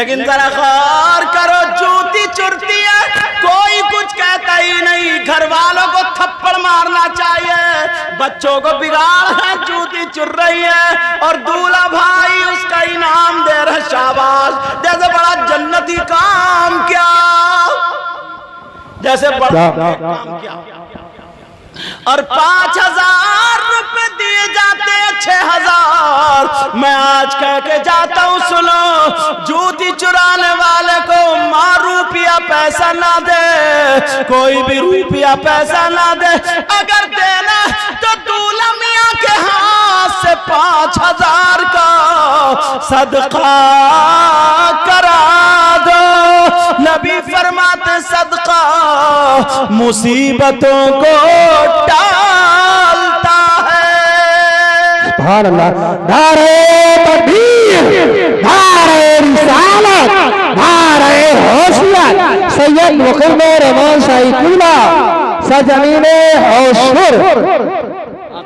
लेकिन जरा गौर करो, जूती चुरती है, कोई कुछ कहता ही नहीं। घर वालों को थप्पड़ मारना चाहिए, बच्चों को बिगाड़ है, जूती चुर रही है और दूल्हा भाई उसका इनाम दे रहा, शाबाश। जैसे बड़ा जन्नती काम किया, जैसे बड़ा काम किया। और 5000 रुपए दिए जाते 6000। मैं आज कह के जाता हूं, सुनो, जूती चुराने वाले को मां रुपया पैसा ना दे, कोई भी रुपया पैसा ना दे। अगर देना तो दूल्हा मियां के हाथ से 5000 का सदका करा दो। नबी फरमाते सदका मुसीबतों को टालता है। सुभान अल्लाह। नारे तकबीर, नारे रिसालत, नारे होशियार। सैयद मुकर्रम रहमान शाही कुल्ला सजमीने हौशुर।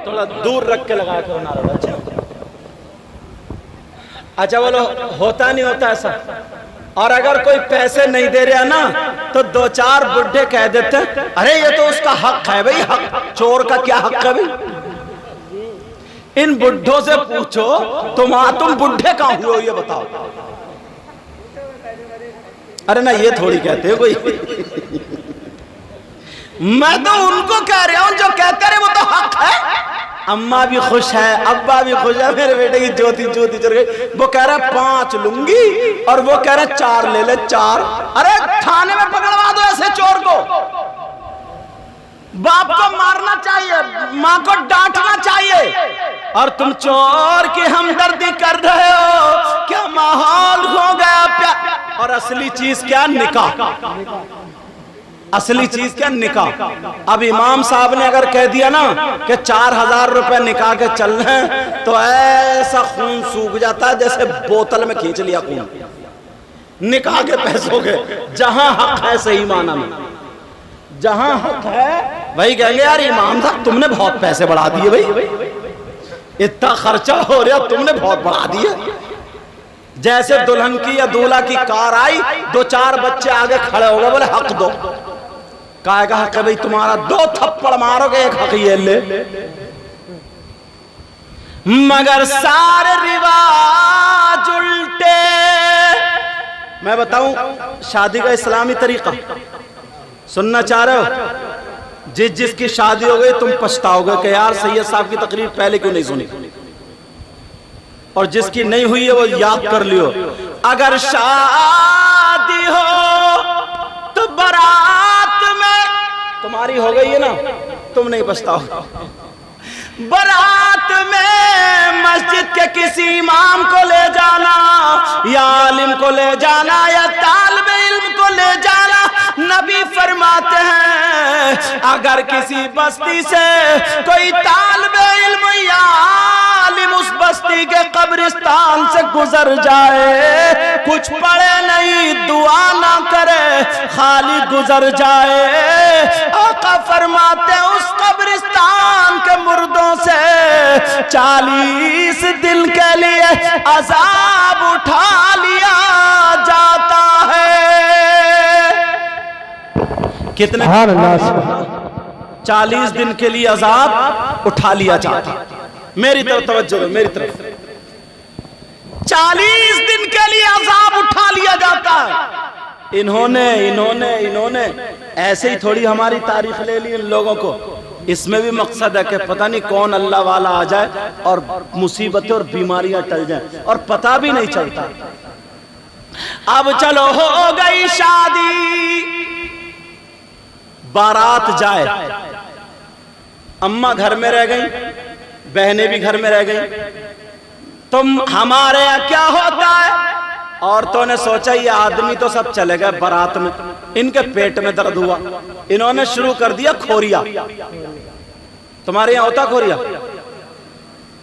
थोड़ा दूर रख के लगा करो नारा। अच्छा बोलो, होता नहीं होता ऐसा? और अगर कोई पैसे नहीं दे रहा ना तो 2-4 बुढ़े कह देते, अरे ये तो उसका हक है भाई, हक चोर का क्या हक है भाई। इन बुढ़ों से पूछो तुम बुढ़े कहां हुए हो ये बताओ। अरे ना ये थोड़ी कहते हो कोई। मैं तो उनको कह रहा हूं जो कहते रहे वो तो हक है। अम्मा भी खुश है, अब्बा भी खुश है, मेरे बेटे की ज्योति चढ़ गई। वो कह रहा 5 लूंगी और वो कह रहा 4 ले ले 4। अरे थाने में पकड़वा दो ऐसे चोर को। बाप को मारना चाहिए, माँ को डांटना चाहिए, और तुम चोर की हमदर्दी कर रहे हो। क्या माहौल हो गया प्यार। और असली चीज क्या? निकाह। असली चीज क्या? निकाह। अब इमाम साहब ने अगर कह दिया ना कि 4000 रुपए निकाह के चल रहे हैं तो ऐसा खून सूख जाता है जैसे बोतल में खींच लिया खून। निकाह के पैसों के जहां हक है, सही माना में जहां हक है वही कहेंगे यार इमाम साहब तुमने बहुत पैसे बढ़ा दिए भाई, इतना खर्चा हो रहा तुमने बहुत बढ़ा दिए। जैसे दुल्हन की या दूल्हा की कार आई, 2-4 बच्चे आगे खड़े हो गए, बोले हक दो। काय का हक है भाई तुम्हारा? 2 थप्पड़ मारोगे, 1 हक ये ले। मगर सारे रिवाज उल्टे। मैं बताऊं शादी का इस्लामी तरीका सुनना चाह रहे हो? जिसकी शादी हो गई तुम पछताओगे कि यार सैयद साहब की तकरीर पहले क्यों नहीं सुनी। और जिसकी नहीं हुई है वो याद कर लियो, अगर शादी हो तो बारात में तुम्हारी हो गई है ना, तुम नहीं पछताओगे। बारात में मस्जिद के किसी इमाम को ले जाना या आलिम को ले जाना या तालिब इल्म को ले जाना, नबी फरमाते हैं अगर किसी बस्ती से कोई तालिब इल्म या आलिम उस बस्ती के कब्रिस्तान से गुजर जाए, कुछ पढ़े नहीं, दुआ ना करे, खाली गुजर जाए, आका फरमाते हैं उस कब्रिस्तान के मुर्दों से 40 दिन के लिए अजाब उठा लिया जाता है। कितने? 40 दिन के लिए अजाब उठा लिया जाता है। मेरी तरफ तवज्जो दो, मेरी तरफ। 40 दिन के लिए अजाब उठा लिया जाता है। इन्होंने ऐसे ही थोड़ी हमारी तारीख ले ली इन लोगों को। इसमें भी मकसद है कि पता नहीं कौन अल्लाह वाला आ जाए और मुसीबतें और बीमारियां टल जाएं और पता भी नहीं चलता। अब चलो हो गई शादी, बारात जाए, अम्मा घर में रह गई, बहनें भी घर में रह गई। तुम हमारे यहाँ क्या होता है, औरतों ने सोचा ये आदमी तो सब चले गए बारात में, इनके पेट में दर्द हुआ, इन्होंने शुरू कर दिया खोरिया। तुम्हारे यहाँ होता खोरिया?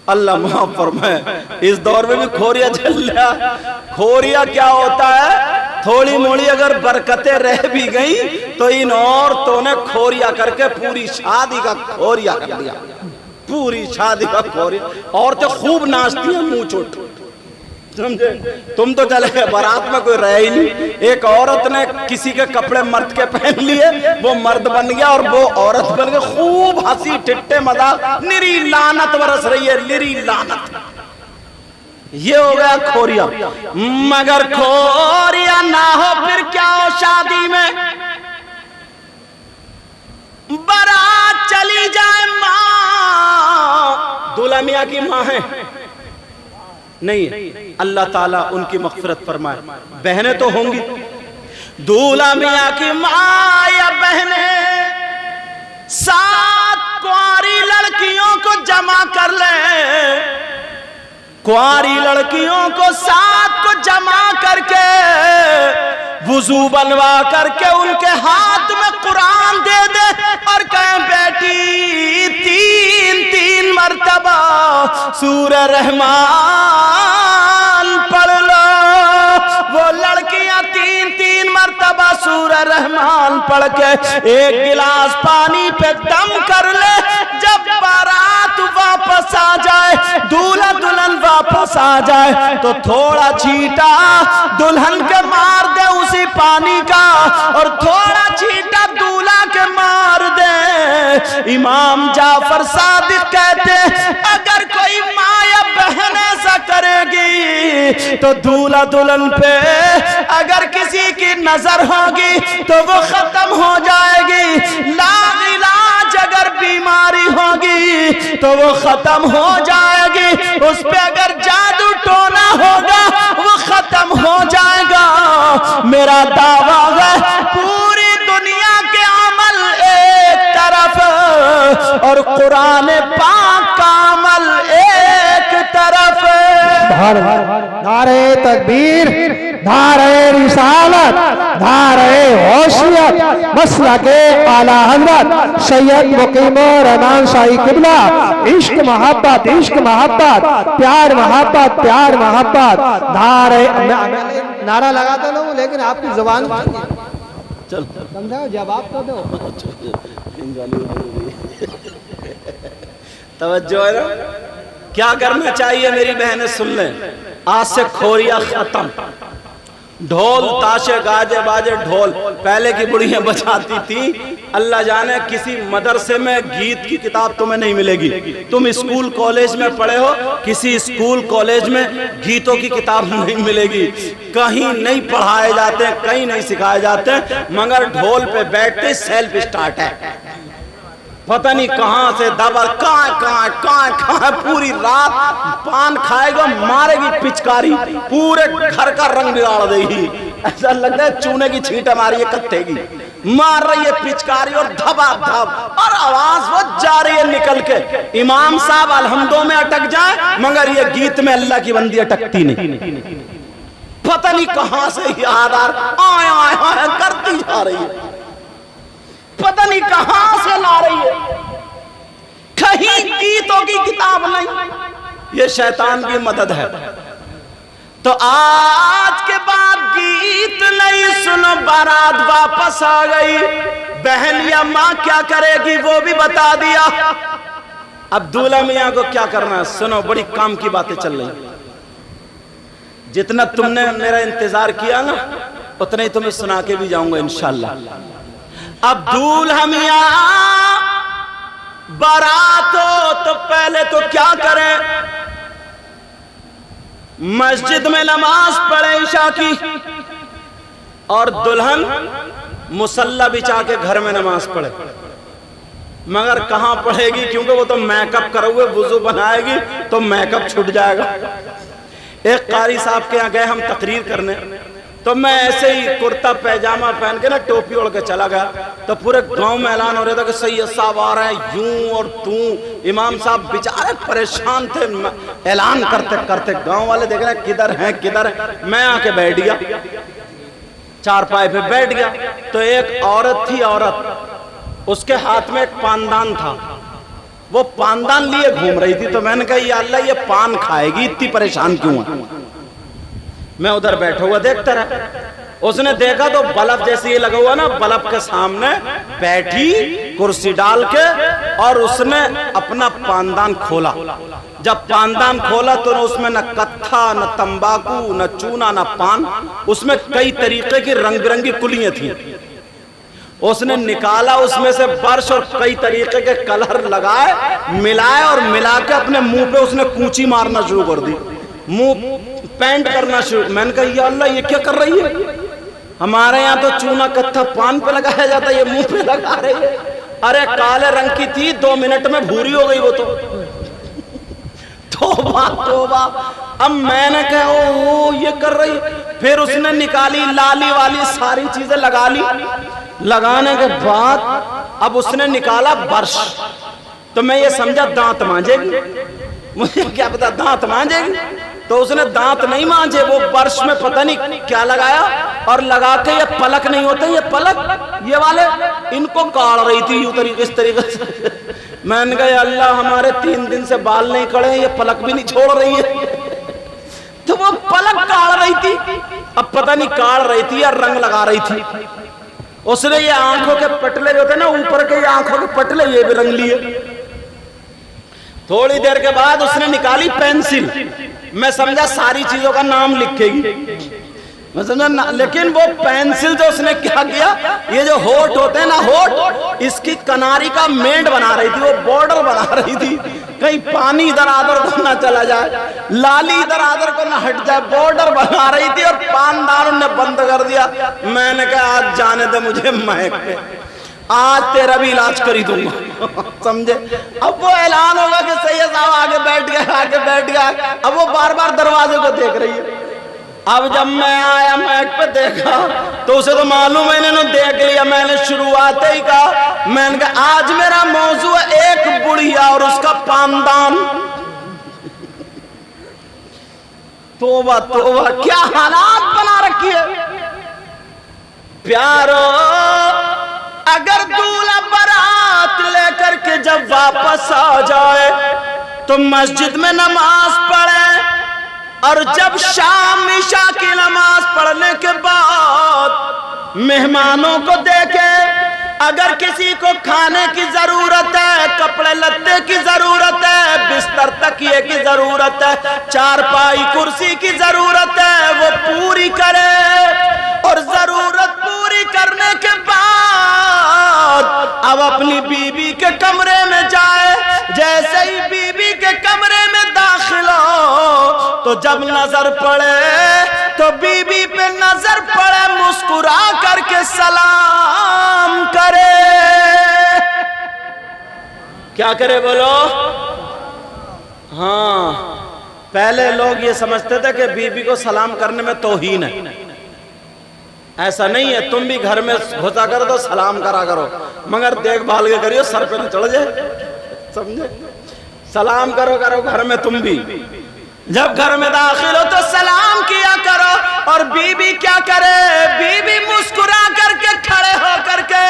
अल्लाह माफ फरमाए, इस दौर में भी खोरिया चल रहा। खोरिया क्या होता है? थोड़ी मोड़ी अगर बरकतें रह भी गई तो इन औरतों ने खोरिया करके पूरी शादी का खोरिया कर दिया, पूरी शादी का खोरिया। औरतें खूब नाचती हैं मुंह चोट, समझे? तुम तो चले गए, बारात में कोई रह ही नहीं। एक औरत ने किसी के कपड़े मर्द के पहन लिए, वो मर्द बन गया और वो औरत बन गई। खूब हंसी ठिट्ठे मजाक, निरी लानत बरस रही है, निरी लानत। ये हो गया खोरिया। मगर खोरिया ना हो फिर क्या हो, शादी में बारात चली जाए, माँ दूल्हा मियाँ की माँ है नहीं है, अल्लाह ताला उनकी मग़फ़िरत फरमाए। बहनें तो होंगी, दूल्हा मियाँ की माँ या बहनें 7 कुंवारी लड़कियों को जमा कर ले, कुंवारी लड़कियों को 7 को जमा करके वुजू बनवा करके उनके हाथ में कुरान दे दे और कहे बेटी 3-3 मर्तबा सूरह रहमान पढ़ लो। वो लड़कियां 3-3 मर्तबा सूरह रहमान पढ़ के 1 गिलास पानी पे दम कर ले। जब बारात वापस आ जाए, दूल्हा दुल्हन वापस आ जाए, तो थोड़ा छींटा दुल्हन के मार दे उसी पानी का और थोड़ा छींटा दूल्हा के मार दे। इमाम जाफर सादिक कहते अगर कोई माँ या बहन ऐसा करेगी तो दूल्हा दुल्हन पे अगर किसी की नजर होगी तो वो खत्म हो जाएगी। लाइलाज अगर बीमारी होगी तो वो खत्म हो जाएगी। उस पे अगर जादू टोना होगा वो खत्म हो जाएगा। मेरा दावा है पूरी दुनिया के अमल एक तरफ और कुरान पाक का अमल एक तरफ। नारे तकबीर, नारे रिसालत, नारे होशियत, मसला के आला हज़रत सैयद मुकीमुर रहमान शाही किबला। इश्क मोहब्बत, इश्क मोहब्बत, प्यार मोहब्बत, प्यार मोहब्बत। नारे नारा लगाता ना हूँ लेकिन आपकी जुबान चल समझाओ, जवाब तो दो। तवज्जो है ना? क्या करना चाहिए मेरी बहनें सुन लें। आज से खोरिया खत्म। ढोल ताशे गाजे बाजे ढोल पहले की बुढ़ियां बजाती थी। अल्लाह जाने किसी मदरसे में गीत की किताब तुम्हें नहीं मिलेगी। तुम स्कूल कॉलेज में पढ़े हो, किसी स्कूल कॉलेज में गीतों की किताब नहीं मिलेगी। कहीं नहीं पढ़ाए जाते, कहीं नहीं सिखाए जाते, मगर ढोल पे बैठते सेल्फ स्टार्ट है। पता नहीं कहां से दबर कहां पूरी रात पान खाएगा, मारेगी पिचकारी, पूरे घर का रंग बिगाड़ देगी। ऐसा लगता है चूने की छींटे मारी है कत्थे की, मार रही है पिचकारी और धबा धब और आवाज वो जा रही है निकल के। इमाम साहब अलहम्दो में अटक जाए मगर ये गीत में अल्लाह की बंदी अटकती नहीं। पता नहीं कहां से याद आए करती जा रही है, पता नहीं कहां से ला रही है। कहीं गीतों की किताब नहीं, ये शैतान की मदद है। तो आज के बाद गीत नहीं, सुनो बारात वापस आ गई। बहन या माँ क्या करेगी वो भी बता दिया। अब दूल्हा मियाँ को क्या करना है सुनो, बड़ी काम की बातें चल रही। जितना तुमने मेरा इंतजार किया ना उतना ही तुम्हें सुना के भी जाऊंगा इंशाल्लाह। अब दूल्हा मियाँ बारात हो तो पहले तो क्या करें, मस्जिद में नमाज पढ़े इशा की और दुल्हन मुसल्ला बिछा के घर में नमाज पढ़े। मगर कहां पढ़ेगी, क्योंकि वो तो मेकअप करे हुए वुजू बनाएगी तो मेकअप छूट जाएगा। एक कारी साहब के यहाँ गए हम तकरीर करने, तो मैं ऐसे ही कुर्ता पैजामा पहन के ना टोपी ओढ़ के चला गया, तो पूरे गांव में ऐलान हो रहा था कि सैयद साहब आ रहे हैं, यूं और तू। इमाम साहब बेचारे परेशान थे, ऐलान करते करते गांव वाले देख रहे हैं किधर हैं किधर हैं। मैं आके बैठ गया, चारपाई पे बैठ गया, तो एक औरत थी, औरत उसके हाथ में एक पानदान था, वो पानदान लिए घूम रही थी। तो मैंने कहा या अल्लाह ये पान खाएगी, इतनी परेशान क्यों है। मैं उधर बैठा हुआ देखता रहा। उसने देखा तो बल्ब जैसे ये लगा हुआ ना, बल्ब के सामने बैठी कुर्सी डाल के और उसने अपना पानदान खोला। जब पानदान खोला तो उसमें न कत्था, न तंबाकू, न चूना, न पान, उसमें कई तरीके की रंग बिरंगी कुलियां थी। उसने निकाला उसमें से बर्श और कई तरीके के कलर लगाए, मिलाए और मिला के अपने मुंह पे उसने कूंची मारना शुरू कर दी, मुंह पेंट करना शुरू। मैंने कहा या अल्लाह ये क्या कर रही है? हमारे यहाँ तो चूना कत्था पान पे लगाया जाता है, ये मुंह पे लगा रही है। अरे काले रंग की थी, 2 मिनट में भूरी हो गई वो तो। तौबा तौबा। अब मैंने कहा ओ ये कर रही। फिर उसने निकाली लाली वाली सारी चीजें लगा ली। लगाने के बाद अब उसने निकाला बर्श, तो मैं ये समझा दांत मांजेगी, मुझे क्या पता दांत मांजेगी। तो उसने दांत नहीं मांजे, वो बर्श में पता नहीं क्या लगाया और लगा के ये पलक नहीं होते, ये पलक ये वाले, इनको काट रही थी इस तरीके से। मैंने कहा अल्लाह हमारे 3 दिन से बाल नहीं कड़े, ये पलक भी नहीं छोड़ रही है। तो वो पलक काट रही थी, अब पता नहीं काट रही थी या रंग लगा रही थी। उसने ये आंखों के पटले जो थे ना, ऊपर के ये आंखों के पटले ये भी रंग लिए। थोड़ी देर के बाद उसने निकाली पेंसिल, मैं समझा सारी चीजों का नाम लिखेगी, मैं समझा ना। लेकिन वो पेंसिल जो उसने क्या किया, ये जो होठ होते हैं ना होठ, इसकी कनारी का मेंढ बना रही थी, वो बॉर्डर बना रही थी, कहीं पानी इधर आधर को ना चला जाए, लाली इधर आधर को ना हट जाए, बॉर्डर बना रही थी। और पानदार ने बंद कर दिया। मैंने कहा आज जाने दे मुझे महक पे, आज तेरा भी इलाज करी दूंगा। समझे? अब वो ऐलान होगा कि सैयद साहब आगे बैठ गया, आगे बैठ गया। अब वो बार बार दरवाजे को देख रही है। अब जब मैं आया मैक पे देखा तो उसे तो मालूम है, इन्होंने देख लिया। मैंने शुरुआत ही कहा, मैंने कहा आज मेरा मौजू है एक बुढ़िया और उसका पानदान। तोबा तोबा, क्या हालात बना रखी है प्यारो। अगर दूल्हा बारात लेकर के जब वापस आ जाए तो मस्जिद में नमाज पढ़े, और जब शाम ईशा की नमाज पढ़ने के बाद मेहमानों को देखे। अगर किसी को खाने की जरूरत है, कपड़े लत्ते की जरूरत है, बिस्तर तकिए की जरूरत है, चारपाई कुर्सी की जरूरत है, वो पूरी करे। और जरूरत पूरी करने के बाद अब अपनी बीबी के कमरे में जाए। जैसे ही बीबी के कमरे में दाखिल हो तो जब नजर पड़े तो बीबी पे नजर पड़े, मुस्कुरा करके सलाम करे। क्या करे बोलो? हाँ, पहले लोग ये समझते थे कि बीबी को सलाम करने में तौहीन है। ऐसा नहीं है, तुम भी घर में घुसा करो तो सलाम करा करो, मगर देखभाल के करियो सर पे न चढ़ जाए। समझे? सलाम करो करो घर में तुम भी। जब घर में दाखिल हो तो सलाम किया करो। और बीबी क्या करे? बीबी मुस्कुरा करके खड़े हो करके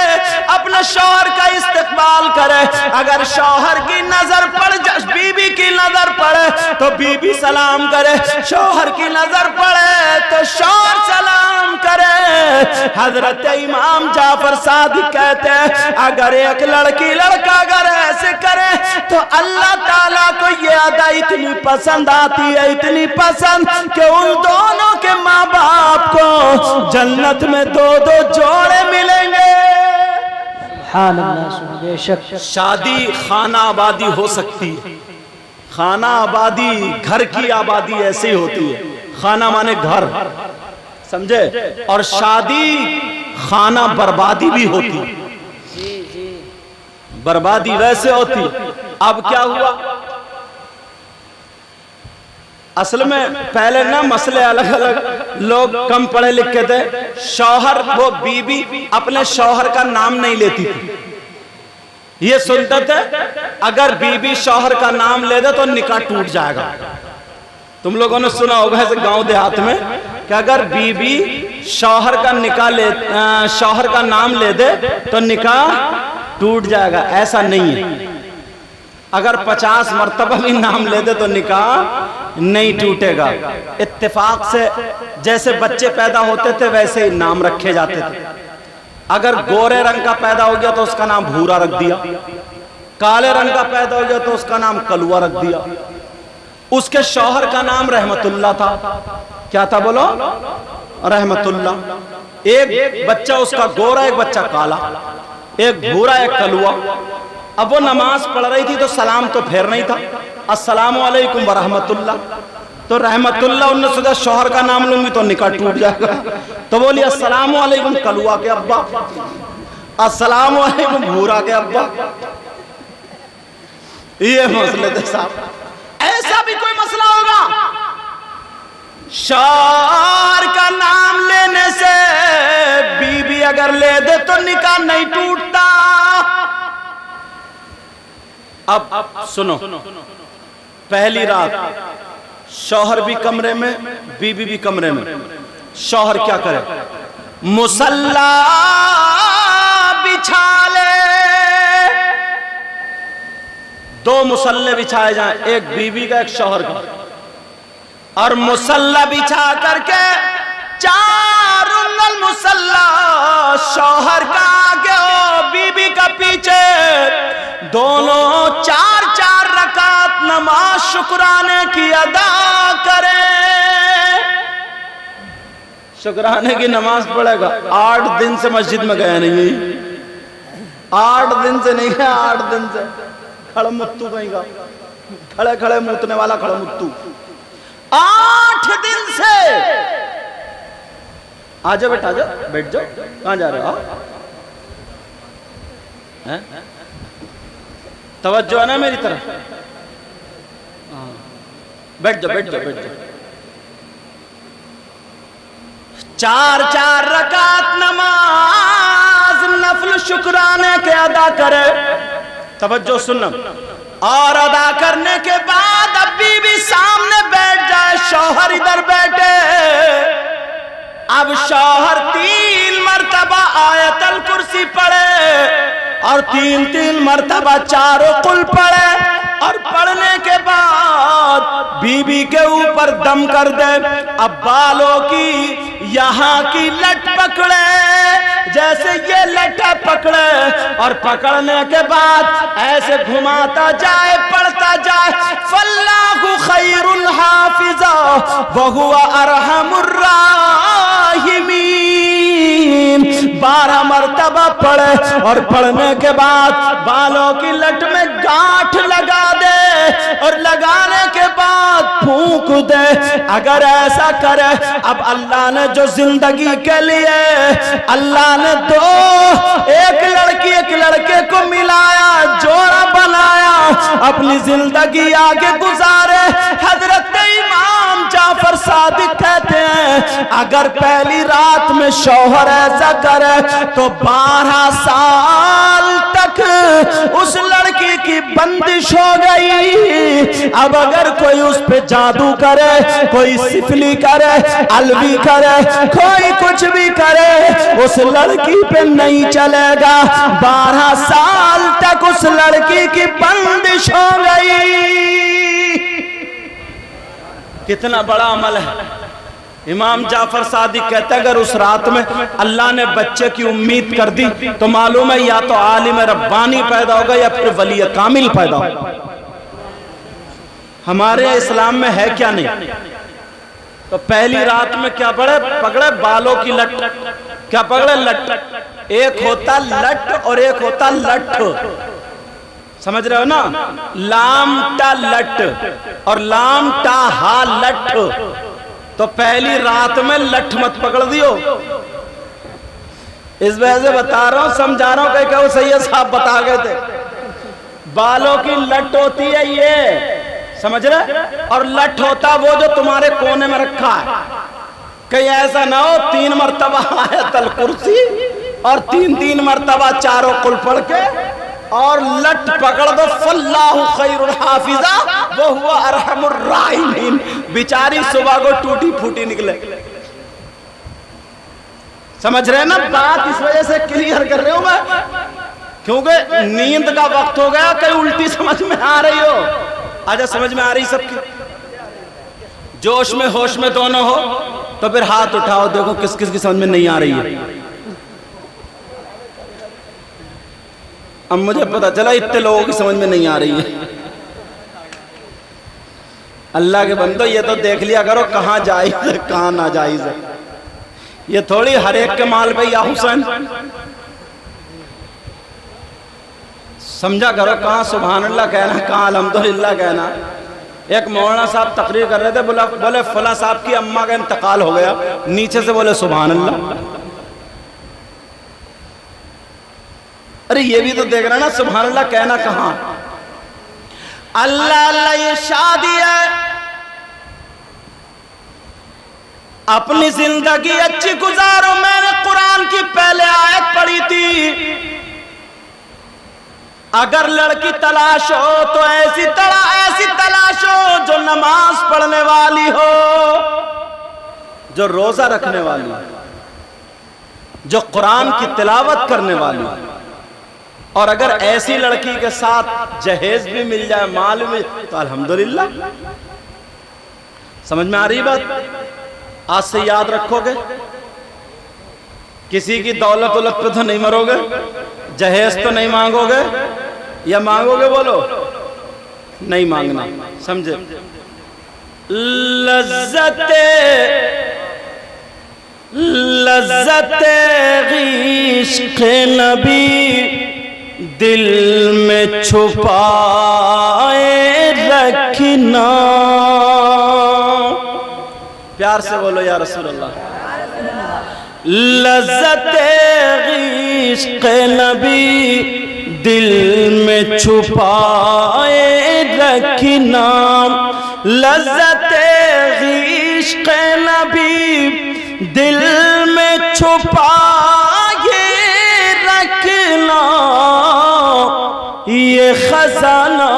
अपने शौहर का इस्तकबाल करे। अगर शौहर की नजर पड़ जाए, बीबी की नजर पड़े तो बीबी सलाम करे, शौहर की नजर पड़े तो शौहर सलाम करे। हजरत इमाम जाफर सादिक कहते हैं अगर एक लड़की लड़का अगर ऐसे करे तो अल्लाह ताला को ये अदा इतनी पसंद आती है, इतनी पसंद कि उन दोनों के माँ बाप को जन्नत में 2-2 जोड़े मिलेंगे। बेशक शादी खाना आबादी हो सकती है, खाना आबादी घर की आबादी ऐसी होती है। खाना माने घर, समझे? और शादी खाना बर्बादी भी होती है, बर्बादी वैसे होती। अब क्या हुआ, असल में पहले ना मसले अलग अलग, लोग कम पढ़े लिखे थे। शौहर, वो बीबी अपने शौहर का नाम नहीं लेती थी। ये सुनते थे अगर बीबी शौहर का नाम ले दे तो निकाह टूट जाएगा। तुम लोगों ने सुना होगा ऐसे गांव देहात में कि अगर बीबी शौहर का शौहर का नाम ले दे तो निकाह टूट जाएगा। ऐसा नहीं है, अगर 50 मर्तबा भी नाम ले दे तो निकाह नहीं टूटेगा। इत्तेफाक से जैसे बच्चे पैदा होते थे वैसे ही नाम रखे जाते थे। अगर गोरे रंग का पैदा हो गया तो उसका नाम भूरा रख दिया, काले रंग का पैदा हो गया तो उसका नाम कलुआ रख दिया। उसके शौहर का नाम रहमतुल्लाह था। क्या था बोलो? रहमतुल्लाह। एक बच्चा उसका गोरा, एक बच्चा काला, एक भूरा एक कलुआ। अब वो नमाज पढ़ रही थी तो सलाम तो फेर नहीं था, अस्सलामु अलैकुम व रहमतुल्लाह। तो रहमतुल्लाह उन्होंने सोचा शौहर का नाम लूंगी तो निकाह टूट जाएगा, तो बोली अस्सलामु अलैकुम कलुआ के अब्बा, अस्सलामु अलैकुम भूरा के अब्बा। ये मसले थे साहब। ऐसा भी कोई मसला होगा? शौहर का नाम लेने से बीबी अगर ले दे तो निकाह नहीं टूटता। अब सुनो, पहली रात शौहर भी कमरे में, बीबी भी कमरे में। शौहर क्या करे? मुसल्ला बिछा ले, 2 मुसल्ले बिछाए जाएं, एक बीबी का एक शौहर का, और मुसल्ला बिछा करके 4 उंगल मुसल्ला शौहर का आगे और बीबी का पीछे, दोनों 4-4 रकात नमाज शुक्राने की अदा करे। शुक्राने की नमाज पढ़ेगा। 8 दिन से मस्जिद में गया नहीं, 8 दिन से नहीं गया, 8 दिन से खड़मुत्तू कहीं का, खड़े खड़े मूतने वाला खड़मुत्तू। 8 दिन से। आजा बेटा, आजा, बैठ जाओ। कहां जा रहे हो? तवज्जो है ना मेरी तरफ? बैठ जाओ, बैठ जाओ, बैठ जाओ। 4-4 रकात नमाज नफल शुक्राने के अदा करे। तवज्जो सुनना। और अदा करने के बाद अब बीवी सामने बैठ जाए, शौहर इधर बैठे। अब शौहर 3 मर्तबा आयतल कुर्सी पढ़े और 3-3 मर्तबा चारों कुल पढ़े, और पढ़ने के बाद बीबी के ऊपर दम कर दे। अब बालों की यहाँ की लट पकड़े, जैसे ये लटा पकड़े, और पकड़ने के बाद ऐसे घुमाता जाए, पढ़ता जाए, फल्लाहु खैरुल हाफिजा व हुवा अरहमुर राहिमीन। 12 मर्तबा पढ़े, और पढ़ने के बाद बालों की लट में गांठ लगा दे, और लगाने के बाद फूंक दे। अगर ऐसा करे, अब अल्लाह ने जो जिंदगी के लिए अल्लाह ने 2 एक लड़की एक लड़के को मिलाया, जोड़ा बनाया, अपनी जिंदगी आगे गुजारे। हजरत इमाम जाफर सादिक कहते हैं, अगर पहली रात में शौहर ऐसा करे तो 12 साल तक उस लड़की की बंदिश हो गई। अब अगर कोई उस पे जादू करे, कोई सिफली करे, अलवी करे, कोई कुछ भी करे, उस लड़की पे नहीं चलेगा। 12 साल तक उस लड़की की बंदिश हो गई। कितना बड़ा अमल है। इमाम जाफर सादिक कहते हैं, अगर उस रात में अल्लाह ने बच्चे की उम्मीद कर दी तो मालूम है या तो आलिम रब्बानी पैदा होगा या फिर वली कामिल पैदा होगा। हमारे इस्लाम में है क्या नहीं? तो पहली रात में क्या पकड़े? बालों की लट। क्या पकड़े? लट। एक होता लट और एक होता लठ। समझ रहे हो ना? लाम टा लट और लाम टा हा लठ। तो पहली रात में लठ मत पकड़ दियो। इस वजह से बता रहा हूं, समझा रहा हूं। क्या सैयद साहब बता गए थे, बालों की लट होती है ये, समझ रहे? और लठ होता वो जो तुम्हारे कोने में रखा है। कहीं ऐसा ना हो 3 मर्तबा आयतल कुर्सी और 3-3 मर्तबा चारों कुल पढ़ के और लट पकड़ दो, फल्लाहु खैरुल हाफिजा वो हुआ अरहमुर राहिमीन। बेचारी सुबह को टूटी फूटी निकले। समझ रहे ना बात? इस वजह से क्लियर कर रहे हो मैं, क्योंकि नींद का वक्त हो गया। कहीं उल्टी समझ में आ रही हो? आजा, समझ में आ रही सबकी? जोश में होश में दोनों हो तो फिर हाथ उठाओ, देखो किस किस की समझ में नहीं आ रही है। अब मुझे पता चला इतने लोगों की समझ में नहीं आ रही है। अल्लाह के बंदो ये तो देख लिया करो कहाँ जायज है कहाँ ना जायज है। ये थोड़ी हर एक के माल पे या हुसैन, समझा करो कहाँ सुभान अल्लाह कहना, कहाँ अल्हम्दुलिल्लाह कहना। एक मौलाना साहब तकरीर कर रहे थे, बोले फला साहब की अम्मा का इंतकाल हो गया, नीचे से बोले सुभान अल्लाह। अरे ये भी तो देख रहा ना सुभान अल्लाह कहना कहाँ। अल्लाह अल्लाह ये शादी है, अपनी जिंदगी अच्छी गुजारो। मैंने कुरान की पहले आयत पढ़ी थी, अगर लड़की तलाश हो तो ऐसी तलाश हो जो नमाज पढ़ने वाली हो, जो रोजा रखने वाली हो, जो कुरान की तिलावत करने वाली हो। और अगर ऐसी लड़की के साथ जहेज भी मिल जाए, माल भी, तो अल्हम्दुलिल्लाह। समझ में आ रही बात? आज से याद रखोगे, किसी की दौलत उलत पे तो नहीं मरोगे, जहेज तो नहीं मांगोगे, या मांगोगे? बोलो नहीं मांगना, समझे? लज्जते इश्क़ नबी दिल में छुपाए रखना। प्यार से बोलो या रसूल अल्लाह। लज्जते इश्क़ नबी दिल में छुपाए रखना, लज्जते इश्क़ नबी दिल में छुपाए रखना। ये खजाना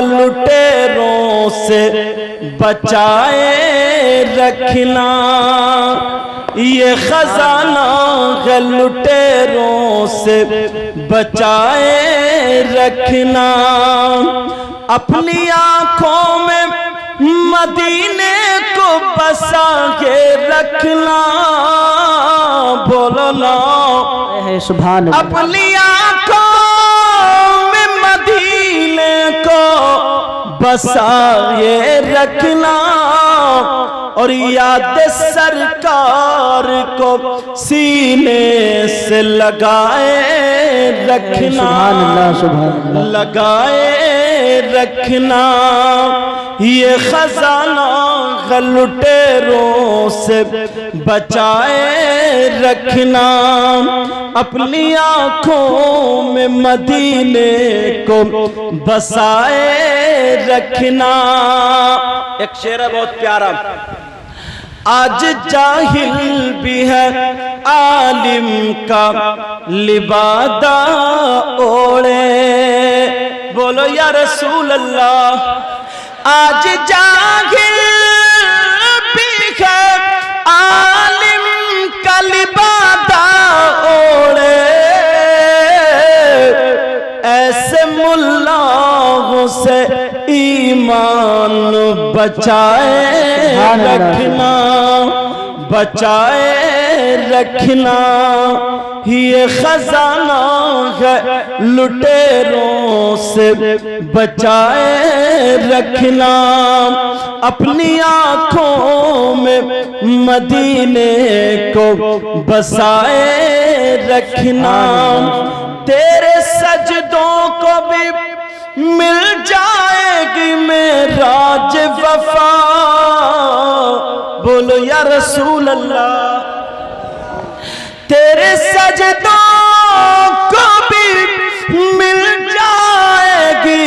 लुटेरों से बचाए रखना। ये खजाना लुटेरों से बचाए रखना। अपनी आंखों में मदीने को बसा के रखना। बोलो ना सुभान अल्लाह। अपनी आंखों में मदीने को बसा ये रखना, और याद सरकार को सीने से लगाए रखना। सुभान अल्लाह, सुभान अल्लाह। लगाए रखना। ये खजाना लुटेरों से बचाए रखना। अपनी आंखों में मदीने को बसाए रखना। एक शेर है बहुत प्यारा। आज जाहिल भी है आलिम का लिबादा ओढ़े। बोलो या रसूल अल्लाह। आज जाहिल भी है आलिम का लिबादा ओढ़े। ऐसे मुल्लाओं से ईमान बचाए रखना। बचाए रखना। ये खजाना है लुटेरों से बचाए रखना। अपनी आंखों में मदीने को बसाए रखना। तेरे सजदों को भी मिल जाएगी मेराज वफा। बोलो या रसूल अल्लाह। तेरे सजदों को भी मिल जाएगी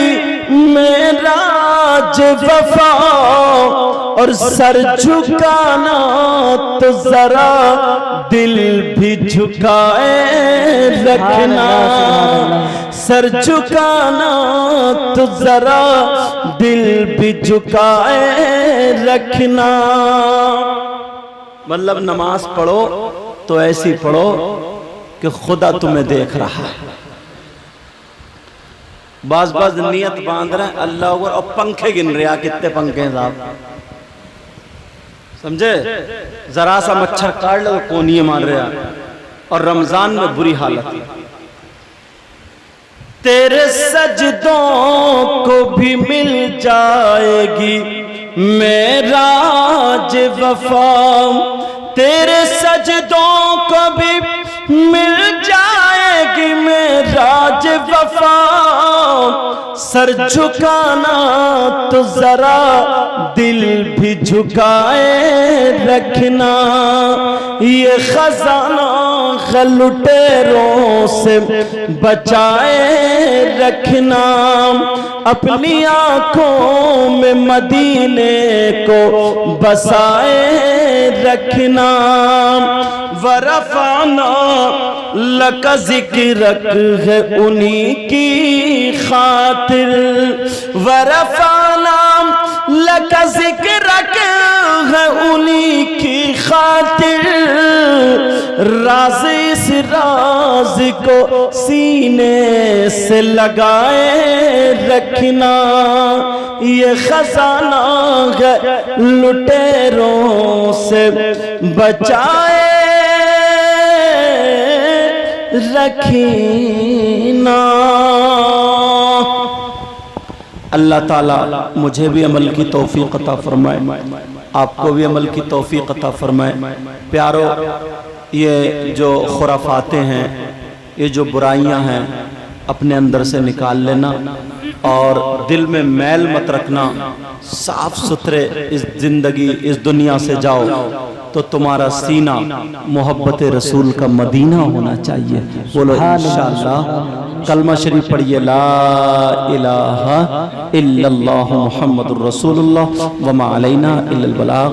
मेराज वफा। और सर झुकाना तो जरा दिल भी झुकाए रखना। सर झुकाना तो जरा दिल भी झुकाए रखना। मतलब नमाज पढ़ो तो ऐसी पढ़ो कि खुदा तुम्हें देख रहा है। बाज नियत बांध रहे हैं अल्लाह और पंखे गिन रहे हैं। कितने पंखे हैं साहब, समझे? जरा सा मच्छर काट लो तो कोनिए मार रहे हैं। और रमजान में बुरी हालत है। तेरे सजदों को भी मिल जाएगी मेराज वफा, तेरे सजदों को भी मिल जाएगी मेराज वफा। सर झुकाना तो जरा दिल भी झुकाए रखना, ये खजाना लुटेरों से बचाए रखना। अपनी आंखों में मदीने को बसाए रखना। वरफाना लका ज़िक्रक है उन्हीं की खातिर, वरफाना लका ज़िक्रक है उन्हीं की खातिर। राज इस राज को सीने से लगाए रखना, ये खजाना है लुटेरों से बचाए रखना। अल्लाह ताला मुझे भी अमल की तौफीक अता फरमाए, आपको भी अमल की तौफीक अता फरमाए। प्यारो, ये जो खुराफाते हैं, ये जो बुराइयां हैं, अपने अंदर से निकाल लेना और दिल में मैल मत रखना। साफ सुथरे इस जिंदगी इस दुनिया से जाओ तो तुम्हारा सीना मोहब्बत रसूल का मदीना होना चाहिए। बोलो इंशाअल्लाह। कलमा शरीफ पढ़िए, ला इलाहा इल्लल्लाह मुहम्मदुर रसूलुल्लाह व मा अलैना इल्लल बलाग।